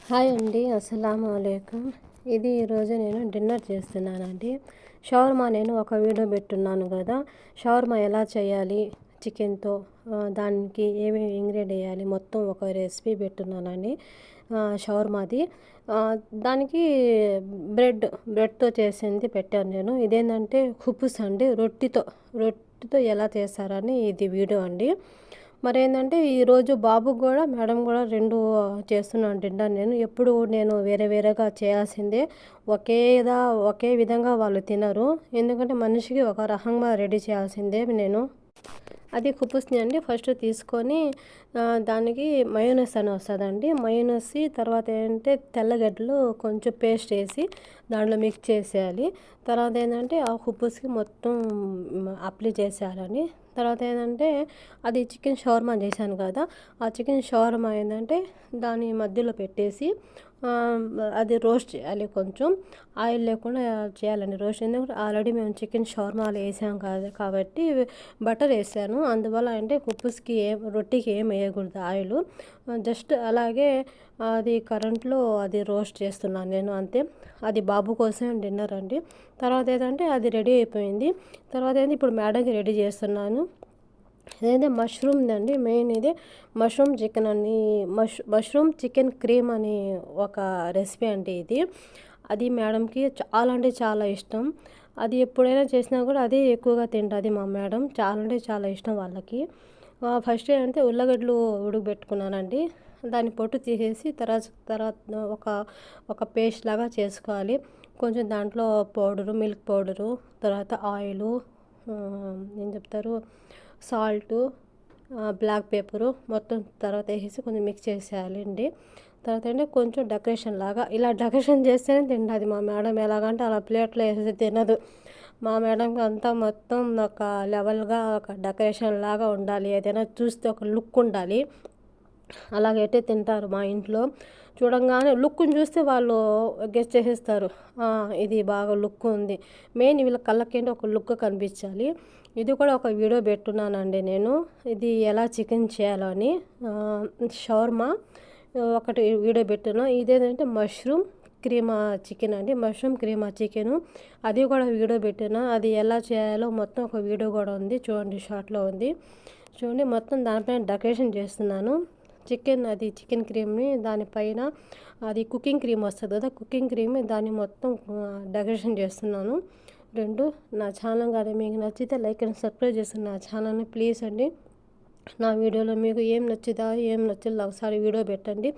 Hi అండి. అస్సలాముఅలైకుం. ఈరోజు నేను డిన్నర్ చేస్తున్నానండి. షవర్మా నేను ఒక వీడియో పెట్టున్నాను కదా. షవర్మా ఎలా చేయాలి చికెన్తో, దానికి ఏమేమి ఇంగ్రీడియంట్ వేయాలి మొత్తం ఒక రెసిపీ పెట్టున్నానండి. షవర్మాది దానికి బ్రెడ్తో చేసింది పెట్టాను నేను. ఇదేంటంటే హుపుస్ అండి, రొట్టెతో ఎలా చేస్తారని ఇది వీడియో అండి. మరేంటంటే ఈరోజు బాబుకు కూడా మేడం కూడా రెండు చేస్తున్నాను డిన్నర్. ఎప్పుడు నేను వేరే వేరేగా చేయాల్సిందే, ఒకే విధంగా వాళ్ళు తినరు. ఎందుకంటే మనిషికి ఒక రకంగా రెడీ చేయాల్సిందే నేను. అది కుపుస్ని అండి ఫస్ట్ తీసుకొని దానికి మయోనస్ అని వస్తుందండి. మయోనస్ తర్వాత ఏంటంటే తెల్లగడ్డలు కొంచెం పేస్ట్ వేసి దాంట్లో మిక్స్ చేసేయాలి. తర్వాత ఏంటంటే ఆ కుపుస్కి మొత్తం అప్లై చేసేయాలండి. తర్వాత ఏంటంటే అది చికెన్ షవర్మా చేశాను కదా, ఆ చికెన్ షవర్మా ఏంటంటే దాని మధ్యలో పెట్టేసి అది రోస్ట్ చేయాలి. కొంచెం ఆయిల్ లేకుండా చేయాలండి రోస్ట్. ఎందుకంటే ఆల్రెడీ మేము చికెన్ షవర్మాలో వేసాం కాబట్టి బటర్ వేసాను. అందువల్ల అంటే కుప్పుస్కి రొట్టెకి ఏం వేయకూడదు ఆయిల్. జస్ట్ అలాగే అది కరెంట్లో అది రోస్ట్ చేస్తున్నాను నేను, అంతే. అది బాబు కోసం డిన్నర్ అండి. తర్వాత ఏంటంటే అది రెడీ అయిపోయింది. తర్వాత ఇప్పుడు మేడంకి రెడీ చేస్తున్నాను. ఇదైతే మష్రూమ్ అండి, మెయిన్ ఇది మష్రూమ్ చికెన్ అని, మష్రూమ్ చికెన్ క్రీమ్ అని ఒక రెసిపీ అండి ఇది. అది మేడంకి చాలా అంటే చాలా ఇష్టం. అది ఎప్పుడైనా చేసినా కూడా అదే ఎక్కువగా తింటుంది మా మేడం. చాలా అంటే చాలా ఇష్టం వాళ్ళకి. ఫస్ట్ ఏంటంటే ఉల్లగడ్డలు ఉడకబెట్టుకున్నానండి. దాన్ని పొట్టు తీసేసి తర్వాత ఒక పేస్ట్ లాగా చేసుకోవాలి. కొంచెం దాంట్లో మిల్క్ పౌడరు, తర్వాత ఆయిలు, ఏం చెప్తారు, సాల్టు, బ్లాక్ పేపరు మొత్తం తర్వాత వేసేసి కొంచెం మిక్స్ చేసేయాలి అండి. తర్వాత అంటే కొంచెం డెకరేషన్ లాగా ఇలా డెకరేషన్ చేస్తేనే తింటుంది మా మేడం. ఎలాగంటే అలా ప్లేట్లో వేసేసి తినదు మా మేడంకి. అంతా మొత్తం ఒక లెవెల్గా ఒక డెకరేషన్ లాగా ఉండాలి, ఏదైనా చూస్తే ఒక లుక్ ఉండాలి. అలాగైతే తింటారు మా ఇంట్లో. చూడంగానే లుక్ని చూస్తే వాళ్ళు గెస్ చేసేస్తారు, ఇది బాగా లుక్ ఉంది. మెయిన్ వీళ్ళ కళ్ళకేంటి ఒక లుక్ కనిపించాలి. ఇది కూడా ఒక వీడియో పెట్టున్నానండి నేను, ఇది ఎలా చికెన్ చేయాలో అని. షవర్మా ఒకటి వీడియో పెట్టున్నా. ఇదేంటంటే మష్రూమ్ క్రీమా చికెన్ అండి, మష్రూమ్ క్రీమా చికెను. అది కూడా వీడియో పెట్టినా. అది ఎలా చేయాలో మొత్తం ఒక వీడియో కూడా ఉంది చూడండి, షార్ట్లో ఉంది చూడండి. మొత్తం దానిపైన డెకరేషన్ చేస్తున్నాను. చికెన్ క్రీమ్ని దానిపైన అది కుకింగ్ క్రీమ్ వస్తుంది కదా, కుకింగ్ క్రీమ్ దాన్ని మొత్తం డెకరేషన్ చేస్తున్నాను. నా ఛానల్ కానీ మీకు నచ్చితే లైక్ అండ్ సబ్స్క్రైబ్ చేస్తున్న నా ఛానల్ని ప్లీజ్ అండి. నా వీడియోలో మీకు ఏం నచ్చిందో ఏం నచ్చలేదో ఒకసారి వీడియో పెట్టండి.